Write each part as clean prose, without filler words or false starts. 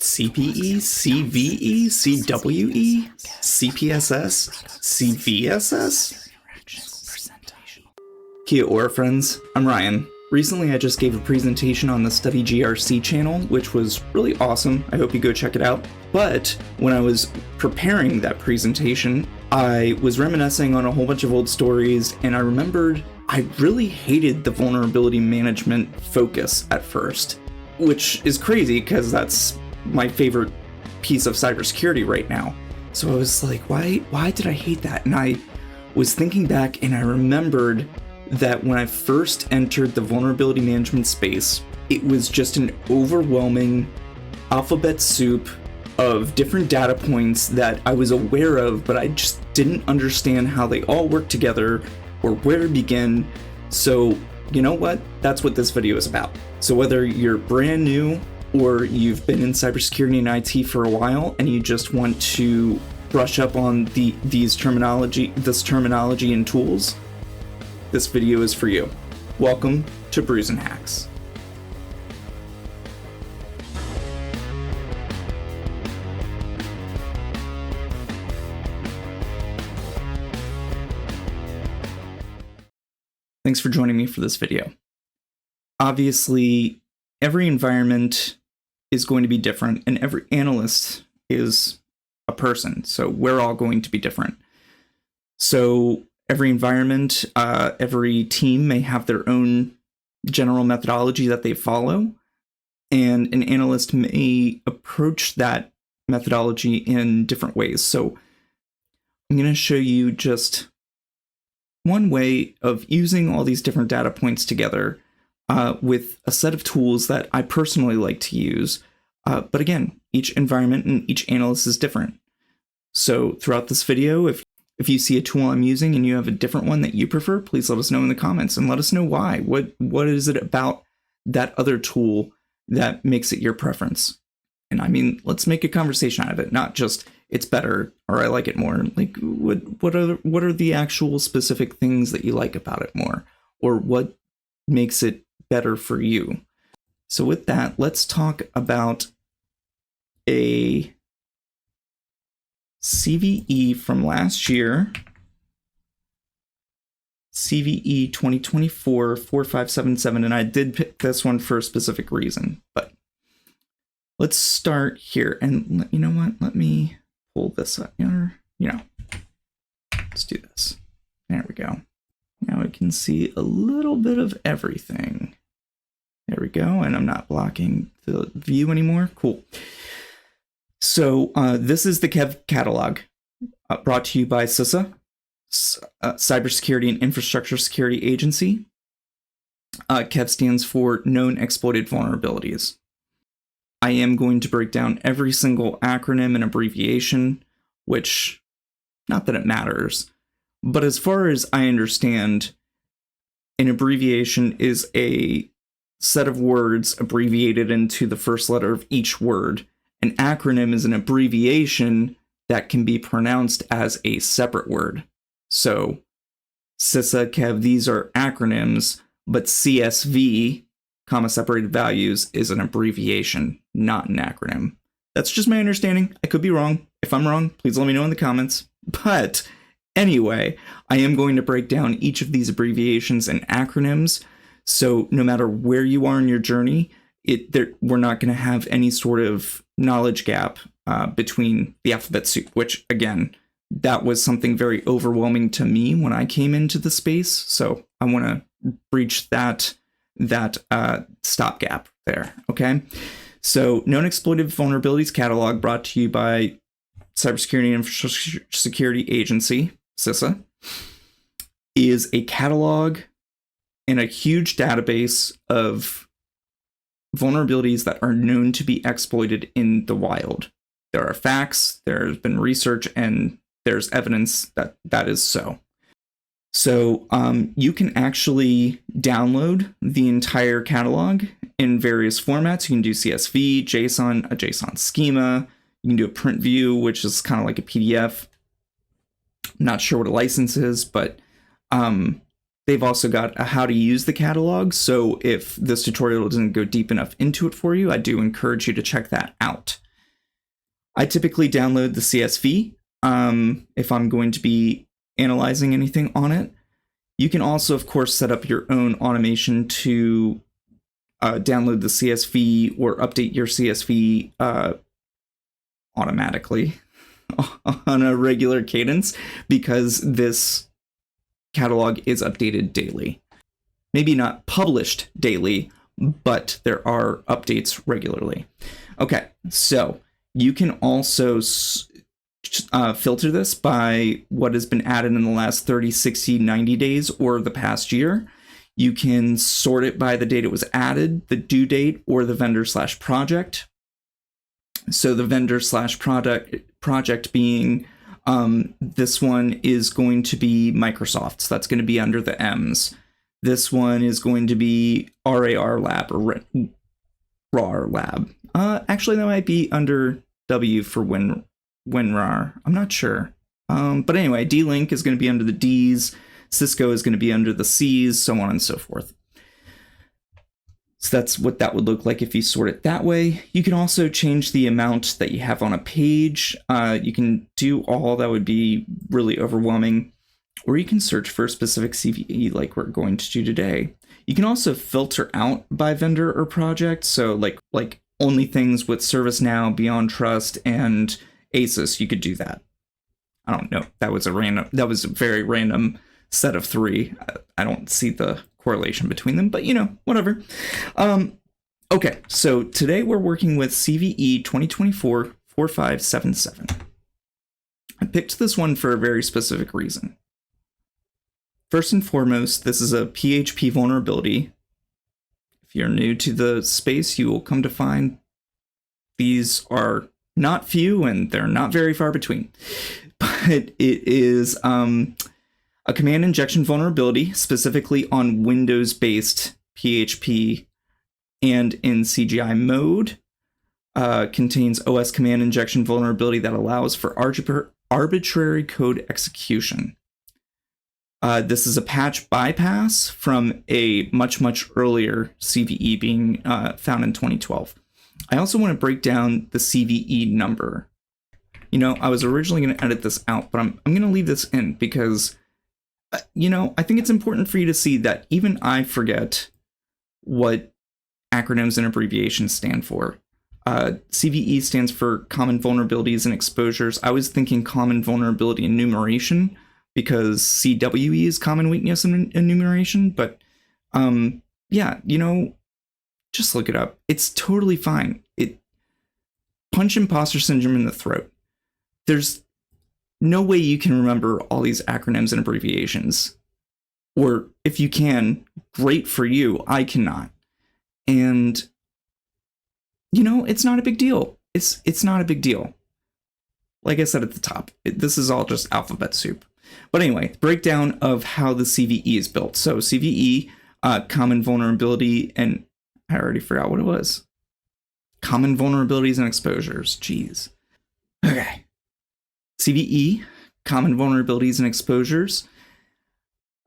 CPE, CVE, CWE, CPSS, CVSS? Kia ora, friends. I'm Ryan. Recently, I just gave a presentation on the Study GRC channel, which was really awesome. I hope you go check it out. But when I was preparing that presentation, I was reminiscing on a whole bunch of old stories, and I remembered I really hated the vulnerability management focus at first, which is crazy because that's my favorite piece of cybersecurity right now. So I was like, why did I hate that? And I was thinking back, and I remembered that when I first entered the vulnerability management space, it was just an overwhelming alphabet soup of different data points that I was aware of, but I just didn't understand how they all work together or where to begin. So you know what? That's what this video is about. So whether you're brand new or you've been in cybersecurity and IT for a while and you just want to brush up on this terminology and tools, this video is for you. Welcome to Brews and Hacks. Thanks for joining me for this video. Obviously, every environment is going to be different, and every analyst is a person, so we're all going to be different. So every environment, every team may have their own general methodology that they follow, and an analyst may approach that methodology in different ways. So I'm going to show you just one way of using all these different data points together with a set of tools that I personally like to use. But again, each environment and each analyst is different. So throughout this video, if you see a tool I'm using and you have a different one that you prefer, please let us know in the comments and let us know why. What is it about that other tool that makes it your preference? And I mean, let's make a conversation out of it, not just it's better or I like it more. Like, what are the actual specific things that you like about it more, or what makes it better for you? So with that, let's talk about a CVE from last year, CVE 2024-4577, and I did pick this one for a specific reason, but let's start here. And you know what? Let me pull this up here. Let's do this. There we go. Now I can see a little bit of everything. There we go. And I'm not blocking the view anymore. Cool. So this is the KEV Catalog, brought to you by CISA, Cybersecurity and Infrastructure Security Agency. KEV stands for Known Exploited Vulnerabilities. I am going to break down every single acronym and abbreviation, which, not that it matters, but as far as I understand, an abbreviation is a set of words abbreviated into the first letter of each word. An acronym is an abbreviation that can be pronounced as a separate word. So CISA, KEV, these are acronyms, but CSV, comma separated values, is an abbreviation, not an acronym. That's just my understanding. I could be wrong. If I'm wrong, please let me know in the comments. But anyway, I am going to break down each of these abbreviations and acronyms. So no matter where you are in your journey, we're not going to have any sort of knowledge gap between the alphabet soup, which again, that was something very overwhelming to me when I came into the space. So I want to breach that stopgap there. Okay. So Known Exploited Vulnerabilities Catalog, brought to you by Cybersecurity and Infrastructure Security Agency, CISA, is a catalog and a huge database of vulnerabilities that are known to be exploited in the wild. There are facts, there's been research, and there's evidence that that is so. So you can actually download the entire catalog in various formats. You can do CSV, JSON, a JSON schema. You can do a print view, which is kind of like a PDF. I'm not sure what a license is, but they've also got a how to use the catalog. So if this tutorial doesn't go deep enough into it for you, I do encourage you to check that out. I typically download the CSV if I'm going to be analyzing anything on it. You can also, of course, set up your own automation to download the CSV or update your CSV automatically on a regular cadence, because this catalog is updated daily. Maybe not published daily, but there are updates regularly. Okay, so you can also filter this by what has been added in the last 30, 60, 90 days or the past year. You can sort it by the date it was added, the due date, or the vendor/project. So the vendor/project being, this one is going to be Microsoft. So that's going to be under the M's. This one is going to be RAR Lab or RAR Lab. Actually, that might be under W for WinRAR. I'm not sure. But anyway, D-Link is going to be under the D's. Cisco is going to be under the C's, so on and so forth. So that's what that would look like if you sort it that way. You can also change the amount that you have on a page. You can do all that would be really overwhelming. Or you can search for a specific CVE like we're going to do today. You can also filter out by vendor or project. So like only things with ServiceNow, Beyond Trust, and ASUS, you could do that. I don't know. That was a very random set of three. I don't see the correlation between them, but whatever. Okay, so today we're working with CVE 2024-4577. I picked this one for a very specific reason. First and foremost, this is a PHP vulnerability. If you're new to the space, you will come to find these are not few and they're not very far between. But it is a command injection vulnerability, specifically on Windows-based PHP and in CGI mode. Contains OS command injection vulnerability that allows for arbitrary code execution. This is a patch bypass from a much, much earlier CVE being found in 2012. I also want to break down the CVE number. I was originally going to edit this out, but I'm going to leave this in because, I think it's important for you to see that even I forget what acronyms and abbreviations stand for. CVE stands for Common Vulnerabilities and Exposures. I was thinking Common Vulnerability Enumeration, because CWE is Common Weakness and Enumeration, but just look it up. It's totally fine. Punch imposter syndrome in the throat. There's no way you can remember all these acronyms and abbreviations. Or if you can, great for you. I cannot. And it's not a big deal. It's not a big deal. Like I said at the top, this is all just alphabet soup. But anyway, breakdown of how the CVE is built. So CVE, common vulnerability, and I already forgot what it was. Common vulnerabilities and exposures. Jeez. Okay. CVE, common vulnerabilities and exposures.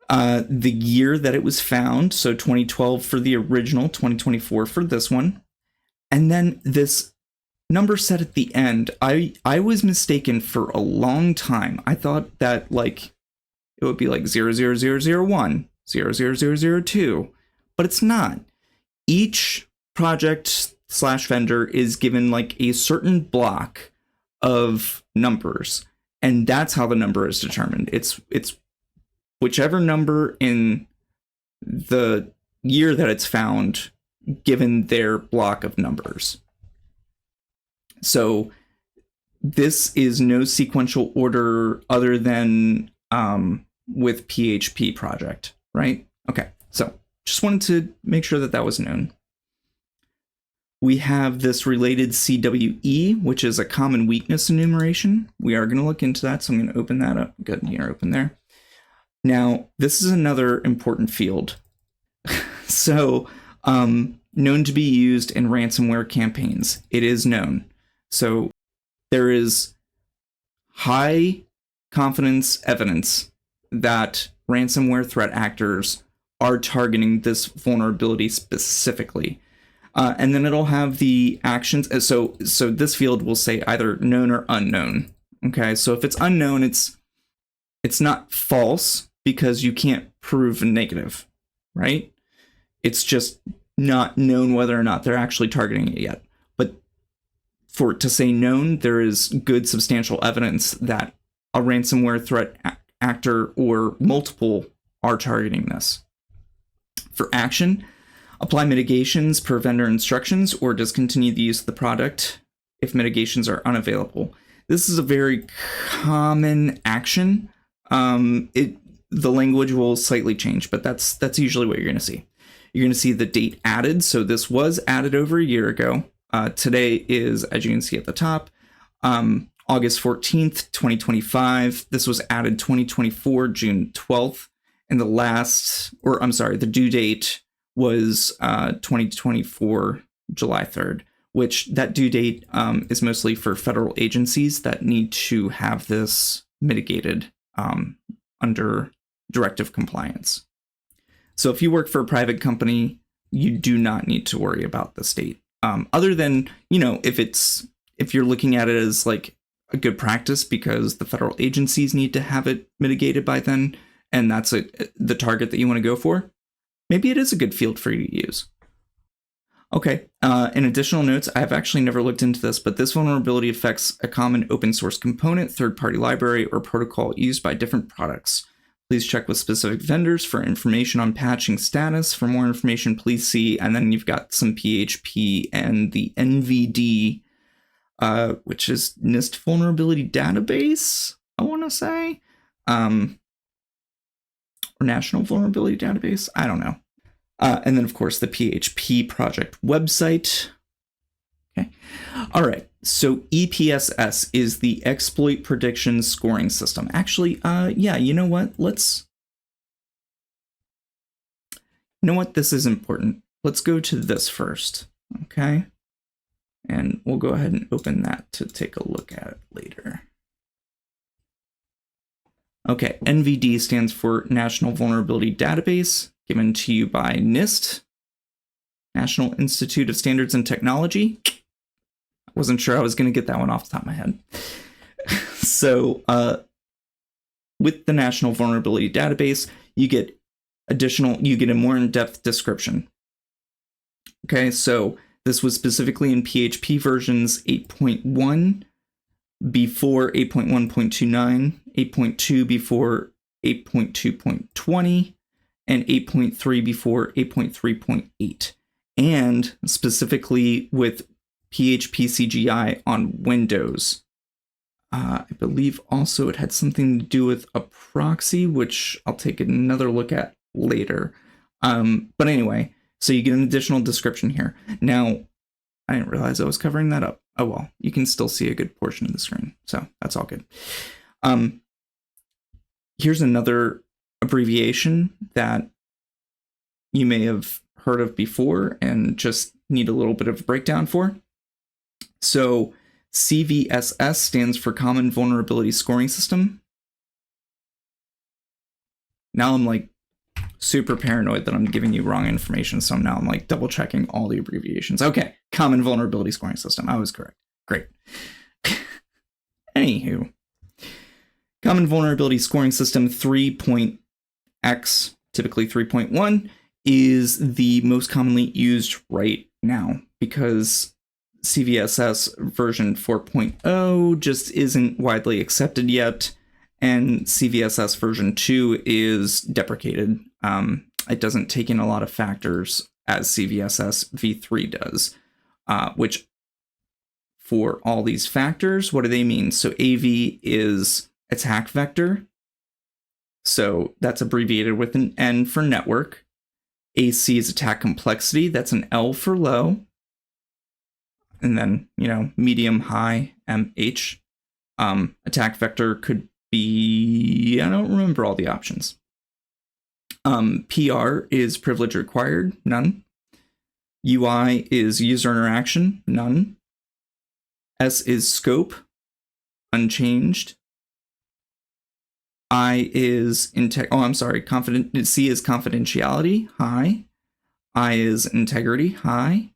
The year that it was found, so 2012 for the original, 2024 for this one. And then this number set at the end, I was mistaken for a long time. I thought that it would be like 00001, 00002, but it's not. Each project/vendor is given a certain block of numbers, and that's how the number is determined. It's whichever number in the year that it's found, given their block of numbers. So this is no sequential order other than with PHP project, right? Okay, so just wanted to make sure that was known. We have this related CWE, which is a common weakness enumeration. We are going to look into that, so I'm going to open that up. Good, you're open there. Now, this is another important field. So, known to be used in ransomware campaigns. It is known. So there is high confidence evidence that ransomware threat actors are targeting this vulnerability specifically. And then it'll have the actions. So this field will say either known or unknown. Okay, so if it's unknown, it's not false because you can't prove a negative, right? It's just not known whether or not they're actually targeting it yet. But for it to say known, there is good substantial evidence that a ransomware threat actor or multiple are targeting this. For action, apply mitigations per vendor instructions or discontinue the use of the product if mitigations are unavailable. This is a very common action. The language will slightly change, but that's usually what you're going to see. You're going to see the date added. So this was added over a year ago. Today is, as you can see at the top, August 14th, 2025. This was added 2024, June 12th. And the due date was 2024, July 3rd, which that due date is mostly for federal agencies that need to have this mitigated under directive compliance. So if you work for a private company, you do not need to worry about this date. Other than, if you're looking at it as like a good practice because the federal agencies need to have it mitigated by then, and that's the target that you want to go for, maybe it is a good field for you to use. Okay, in additional notes, I've actually never looked into this, but this vulnerability affects a common open source component, third-party library, or protocol used by different products. Please check with specific vendors for information on patching status. For more information, please see, and then you've got some PHP and the NVD, which is NIST Vulnerability Database, I want to say, or National Vulnerability Database, I don't know. And then, of course, the PHP project website. Okay. All right. So EPSS is the exploit prediction scoring system. Actually, you know what? This is important. Let's go to this first. Okay. And we'll go ahead and open that to take a look at it later. Okay. NVD stands for National Vulnerability Database, given to you by NIST, National Institute of Standards and Technology. I wasn't sure I was going to get that one off the top of my head. So with the National Vulnerability Database, you get a more in-depth description. Okay, so this was specifically in PHP versions 8.1 before 8.1.29, 8.2 before 8.2.20, and 8.3 before 8.3.8, and specifically with PHP CGI on Windows. I believe also it had something to do with a proxy, which I'll take another look at later. But anyway, so you get an additional description here. Now, I didn't realize I was covering that up. Oh well, you can still see a good portion of the screen, so that's all good. Here's another abbreviation that you may have heard of before and just need a little bit of a breakdown for. So CVSS stands for Common Vulnerability Scoring System. Now I'm like super paranoid that I'm giving you wrong information, so now I'm like double checking all the abbreviations. Okay, Common Vulnerability Scoring System. I was correct. Great. Anywho, Common Vulnerability Scoring System 3.x, typically 3.1, is the most commonly used right now because CVSS version 4.0 just isn't widely accepted yet, and CVSS version 2 is deprecated. It doesn't take in a lot of factors as CVSS v3 does, which for all these factors, what do they mean? So AV is attack vector. So that's abbreviated with an N for network. AC is attack complexity. That's an L for low. And then, medium, high, MH. Attack vector could be, I don't remember all the options. PR is privilege required, none. UI is user interaction, none. S is scope, unchanged. C is confidentiality, high. I is integrity, high.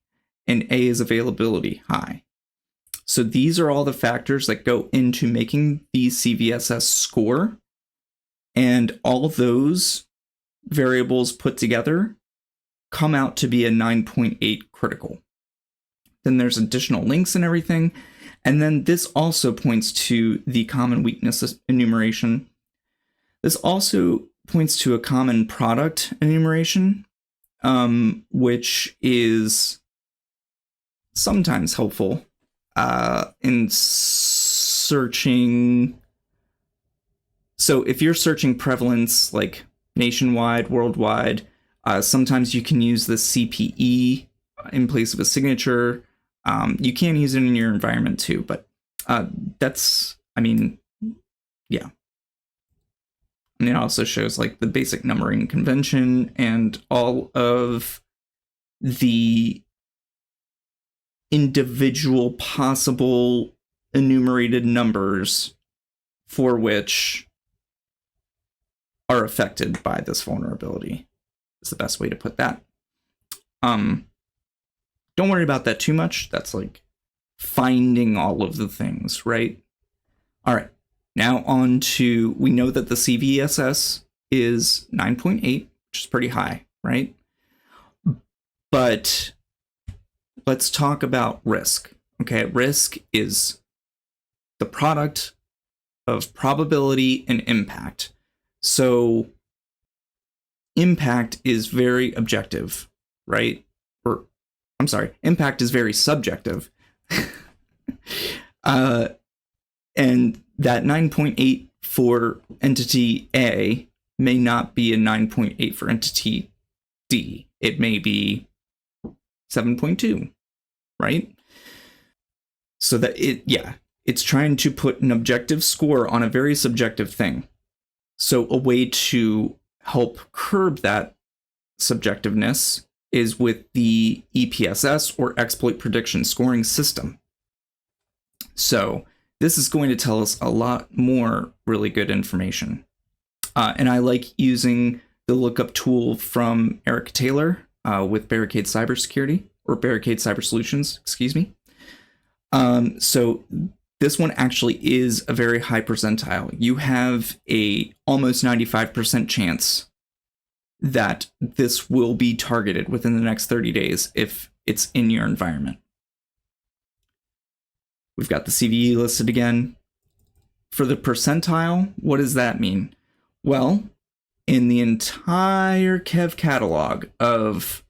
and A is availability, high. So these are all the factors that go into making the CVSS score, and all those variables put together come out to be a 9.8 critical. Then there's additional links and everything. And then this also points to the common weakness enumeration. This also points to a common product enumeration, which is sometimes helpful in searching. So if you're searching prevalence like nationwide, worldwide, sometimes you can use the CPE in place of a signature. You can use it in your environment too, but that's, I mean, yeah. And it also shows like the basic numbering convention and all of the individual possible enumerated numbers for which are affected by this vulnerability. Is the best way to put that. Don't worry about that too much. That's like finding all of the things, right? All right. Now on to, we know that the CVSS is 9.8, which is pretty high, right? But let's talk about risk. Okay, risk is the product of probability and impact. So impact is very objective, right? Or I'm sorry, impact is very subjective. And that 9.8 for entity A may not be a 9.8 for entity D. It may be 7.2, right? So that it's trying to put an objective score on a very subjective thing. So a way to help curb that subjectiveness is with the EPSS, or exploit prediction scoring system. So this is going to tell us a lot more really good information. And I like using the lookup tool from Eric Taylor with Barricade Cybersecurity, or Barricade Cyber Solutions, excuse me. So this one actually is a very high percentile. You have a almost 95% chance that this will be targeted within the next 30 days if it's in your environment. We've got the CVE listed again. For the percentile, what does that mean? Well, in the entire KEV catalog of,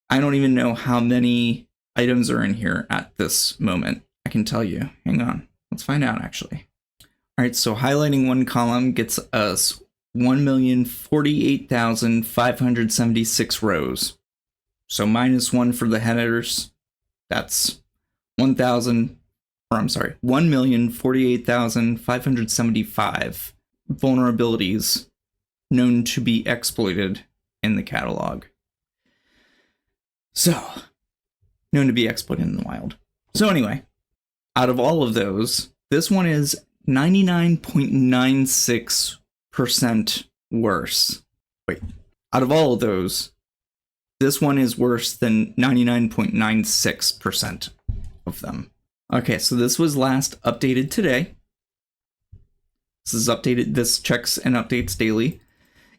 I don't even know how many items are in here at this moment. I can tell you. Hang on. Let's find out, actually. All right, so highlighting one column gets us 1,048,576 rows. So -1 for the headers. That's 1,048,575 vulnerabilities known to be exploited in the catalog. So, known to be exploited in the wild. So anyway, out of all of those, this one is 99.96% worse. Wait, out of all of those, this one is worse than 99.96% of them. Okay, so this was last updated today. This is updated, this checks and updates daily.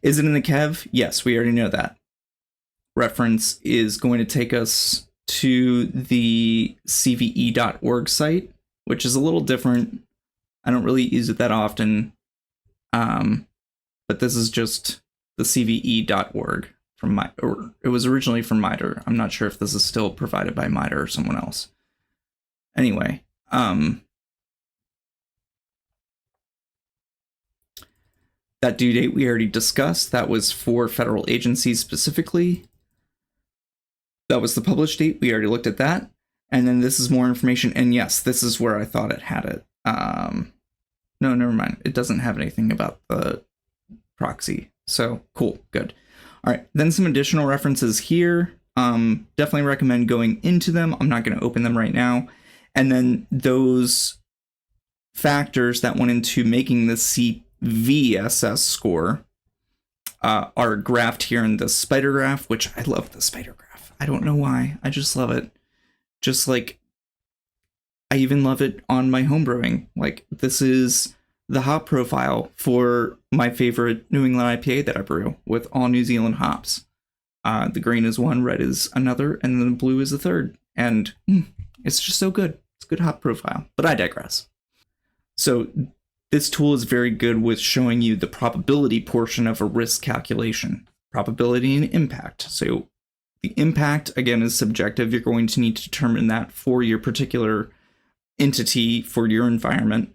Is it in the KEV? Yes, we already know that. Reference is going to take us to the cve.org site, which is a little different. I don't really use it that often. But this is just the cve.org from it was originally from MITRE. I'm not sure if this is still provided by MITRE or someone else. Anyway, that due date we already discussed. That was for federal agencies specifically. That was the published date. We already looked at that. And then this is more information. And yes, this is where I thought it had it. No, never mind. It doesn't have anything about the proxy. So cool, good. All right, then some additional references here. Definitely recommend going into them. I'm not going to open them right now. And then those factors that went into making the CVSS score are graphed here in the spider graph, which I love the spider graph. I don't know why. I just love it. Just like, I even love it on my home brewing. Like, this is the hop profile for my favorite New England IPA that I brew with all New Zealand hops. The green is one, red is another, and then the blue is the third. And it's just so good. It's a good hop profile. But I digress. So this tool is very good with showing you the probability portion of a risk calculation. Probability and impact. So the impact, again, is subjective. You're going to need to determine that for your particular entity, for your environment.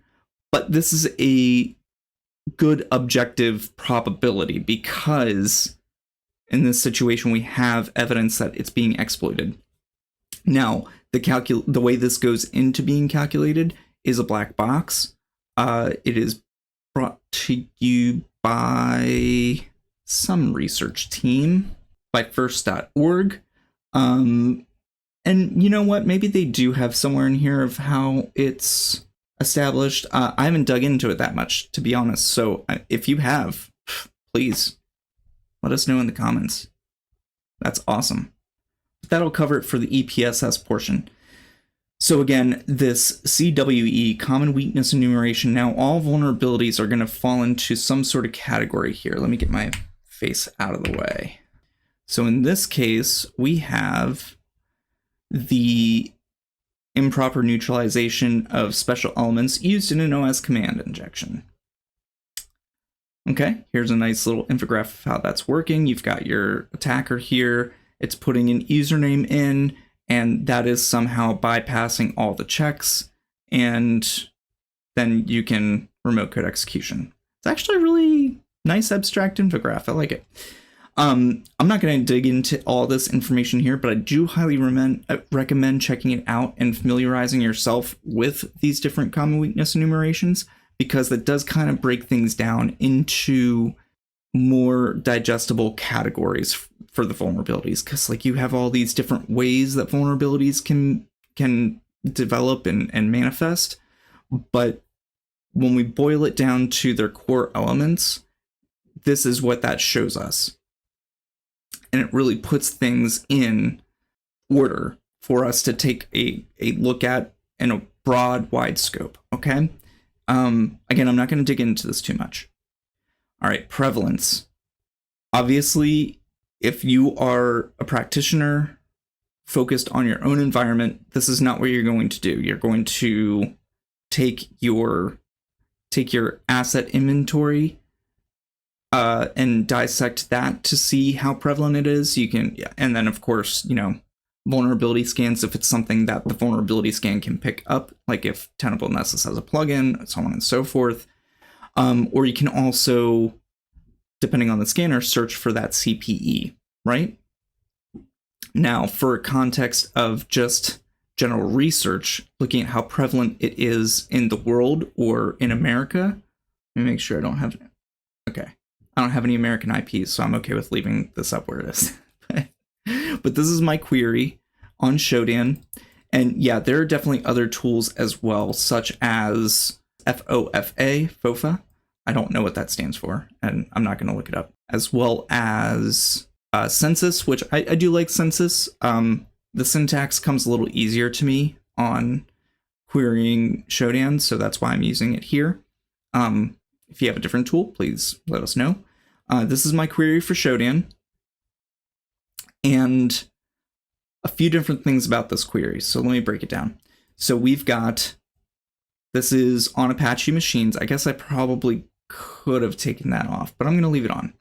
But this is a good objective probability because in this situation, we have evidence that it's being exploited. Now, the way this goes into being calculated is a black box. It is brought to you by some research team, by first.org. And you know what? Maybe they do have somewhere in here of how it's established. I haven't dug into it that much, to be honest. So if you have, please let us know in the comments. That's awesome. That'll cover it for the EPSS portion. So again, this CWE, Common Weakness Enumeration, now all vulnerabilities are going to fall into some sort of category here. Let me get my face out of the way. So in this case, we have the improper neutralization of special elements used in an OS command injection. Okay, here's a nice little infographic of how that's working. You've got your attacker here. It's putting an username in, and that is somehow bypassing all the checks, and then you can remote code execution. It's actually a really nice abstract infographic. I like it. I'm not going to dig into all this information here, but I do highly recommend checking it out and familiarizing yourself with these different common weakness enumerations, because that does kind of break things down into more digestible categories for the vulnerabilities. Because like you have all these different ways that vulnerabilities can develop and manifest, but when we boil it down to their core elements, this is what that shows us. And it really puts things in order for us to take a look at in a broad, wide scope, okay? Again, I'm not going to dig into this too much. All right, prevalence. Obviously, if you are a practitioner focused on your own environment, this is not what you're going to do. You're going to take your asset inventory and dissect that to see how prevalent it is. You can, and then of course, vulnerability scans if it's something that the vulnerability scan can pick up, like if Tenable Nessus has a plugin, so on and so forth. Or you can also, depending on the scanner, search for that CPE, right? Now, for context of just general research, looking at how prevalent it is in the world or in America, let me make sure I don't have, okay. I don't have any American IPs, so I'm okay with leaving this up where it is. But this is my query on Shodan. And yeah, there are definitely other tools as well, such as FOFA. I don't know what that stands for, and I'm not going to look it up. As well as Census, which I do like Census. The syntax comes a little easier to me on querying Shodan, so that's why I'm using it here. If you have a different tool, please let us know. This is my query for Shodan. And a few different things about this query. So let me break it down. So we've got, this is on Apache machines. I guess I probably could have taken that off, but I'm going to leave it on.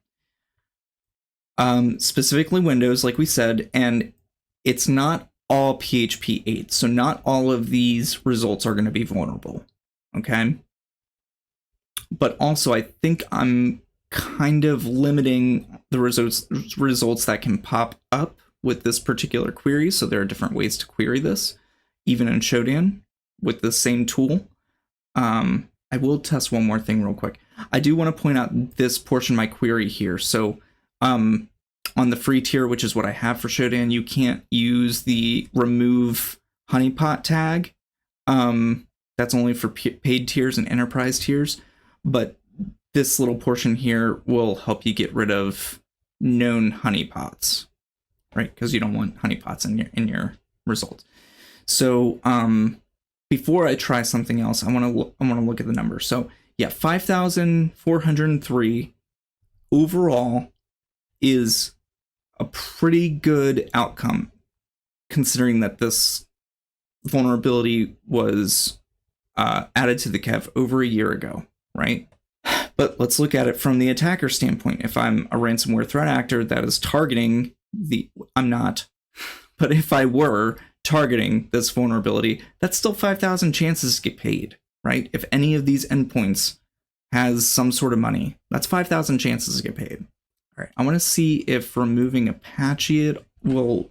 Specifically Windows, like we said, and it's not all PHP 8. So not all of these results are going to be vulnerable. Okay. But also I think I'm kind of limiting the results that can pop up with this particular query. So there are different ways to query this, even in Shodan with the same tool. I will test one more thing real quick. I do want to point out this portion of my query here. So on the free tier, which is what I have for Shodan, you can't use the remove honeypot tag. That's only for paid tiers and enterprise tiers. But this little portion here will help you get rid of known honeypots. right? Because you don't want honeypots in your results. So before I try something else, I want to look at the numbers. So yeah, 5,403 overall is a pretty good outcome, considering that this vulnerability was added to the KEV over a year ago, right? But let's look at it from the attacker standpoint. If I'm a ransomware threat actor that is targeting I'm not, but if I were targeting this vulnerability, that's still 5,000 chances to get paid, right? If any of these endpoints has some sort of money, that's 5,000 chances to get paid. All right, I want to see if removing Apache it will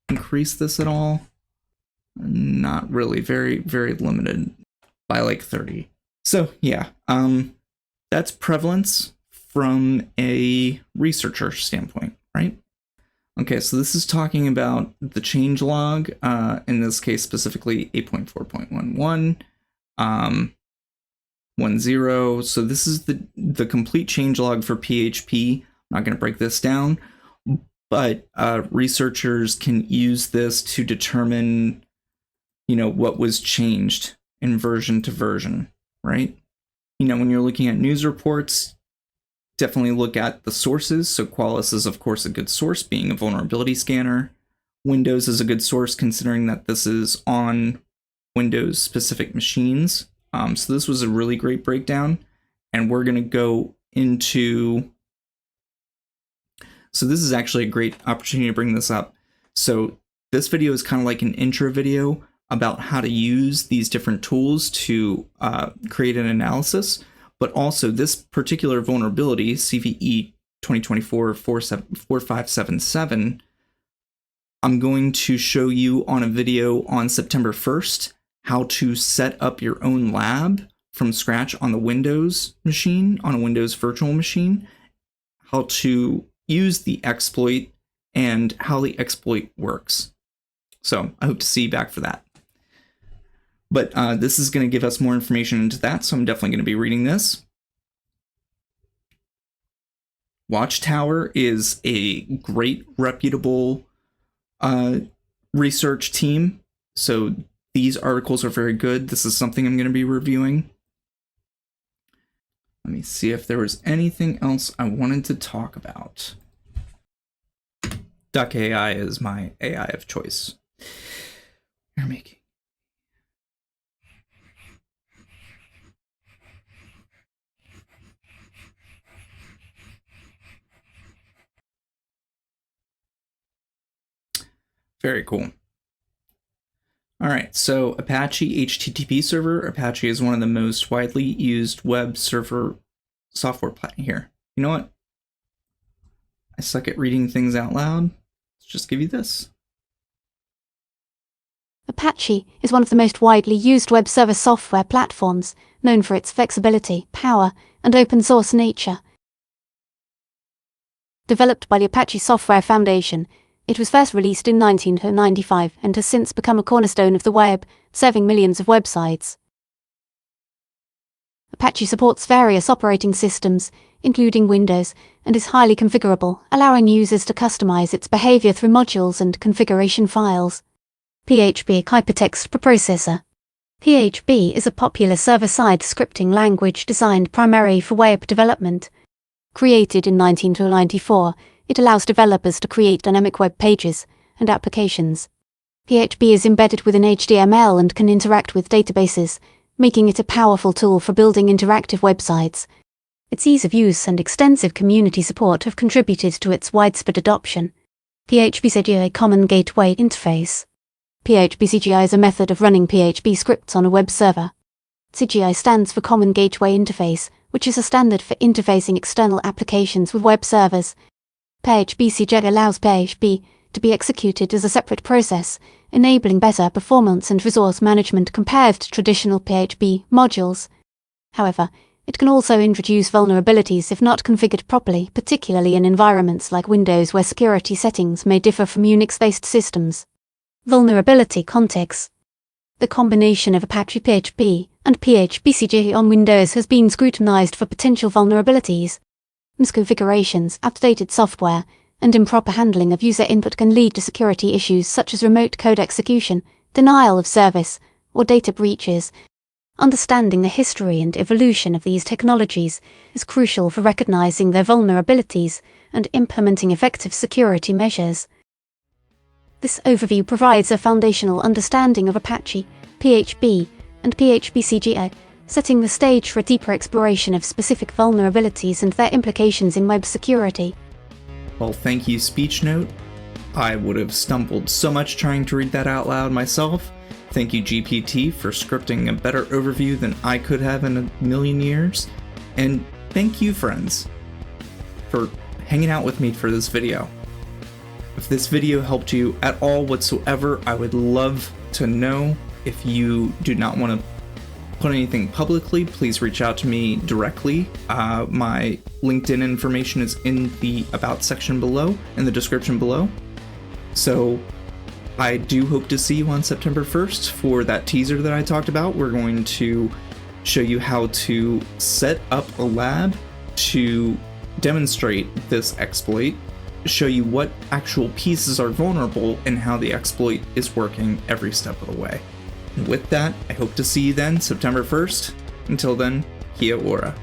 increase this at all. Not really, very, very limited by like 30. So yeah, that's prevalence from a researcher standpoint, right? Okay, so this is talking about the changelog, in this case specifically 8.4.11, 10. So this is the complete changelog for PHP. I'm not going to break this down, but researchers can use this to determine, what was changed in version to version, right? When you're looking at news reports, definitely look at the sources. So Qualys is, of course, a good source, being a vulnerability scanner. Windows is a good source, considering that this is on Windows-specific machines. So this was a really great breakdown. And we're going to go into... So this is actually a great opportunity to bring this up. So this video is kind of like an intro video about how to use these different tools to create an analysis. But also this particular vulnerability, CVE 2024-4577, I'm going to show you on a video on September 1st how to set up your own lab from scratch on the Windows machine, on a Windows virtual machine, how to use the exploit and how the exploit works. So I hope to see you back for that. But this is going to give us more information into that, so I'm definitely going to be reading this. Watchtower is a great, reputable research team, so these articles are very good. This is something I'm going to be reviewing. Let me see if there was anything else I wanted to talk about. Duck.ai is my AI of choice. You're making. Very cool. All right, so Apache HTTP server. Apache is one of the most widely used web server software here. You know what? I suck at reading things out loud. Let's just give you this. Apache is one of the most widely used web server software platforms, known for its flexibility, power, and open source nature. Developed by the Apache Software Foundation, it was first released in 1995 and has since become a cornerstone of the web, serving millions of websites. Apache supports various operating systems, including Windows, and is highly configurable, allowing users to customize its behavior through modules and configuration files. PHP Hypertext Preprocessor. PHP is a popular server-side scripting language designed primarily for web development. Created in 1994, it allows developers to create dynamic web pages and applications. PHP is embedded within HTML and can interact with databases, making it a powerful tool for building interactive websites. Its ease of use and extensive community support have contributed to its widespread adoption. PHP CGI Common Gateway Interface. PHP CGI is a method of running PHP scripts on a web server. CGI stands for Common Gateway Interface, which is a standard for interfacing external applications with web servers. PHP CGI allows PHP to be executed as a separate process, enabling better performance and resource management compared to traditional PHP modules. However, it can also introduce vulnerabilities if not configured properly, particularly in environments like Windows where security settings may differ from Unix-based systems. Vulnerability context. The combination of Apache PHP and PHP CGI on Windows has been scrutinized for potential vulnerabilities. Misconfigurations, outdated software, and improper handling of user input can lead to security issues such as remote code execution, denial of service, or data breaches. Understanding the history and evolution of these technologies is crucial for recognizing their vulnerabilities and implementing effective security measures. This overview provides a foundational understanding of Apache, PHP, and PHP-CGI, setting the stage for a deeper exploration of specific vulnerabilities and their implications in web security. Well, thank you, SpeechNote. I would have stumbled so much trying to read that out loud myself. Thank you, GPT, for scripting a better overview than I could have in a million years. And thank you, friends, for hanging out with me for this video. If this video helped you at all whatsoever, I would love to know. If you do not want to put anything publicly, please reach out to me directly. My LinkedIn information is in the About section below, in the description below. So I do hope to see you on September 1st for that teaser that I talked about. We're going to show you how to set up a lab to demonstrate this exploit, show you what actual pieces are vulnerable and how the exploit is working every step of the way. And with that, I hope to see you then, September 1st. Until then, kia ora.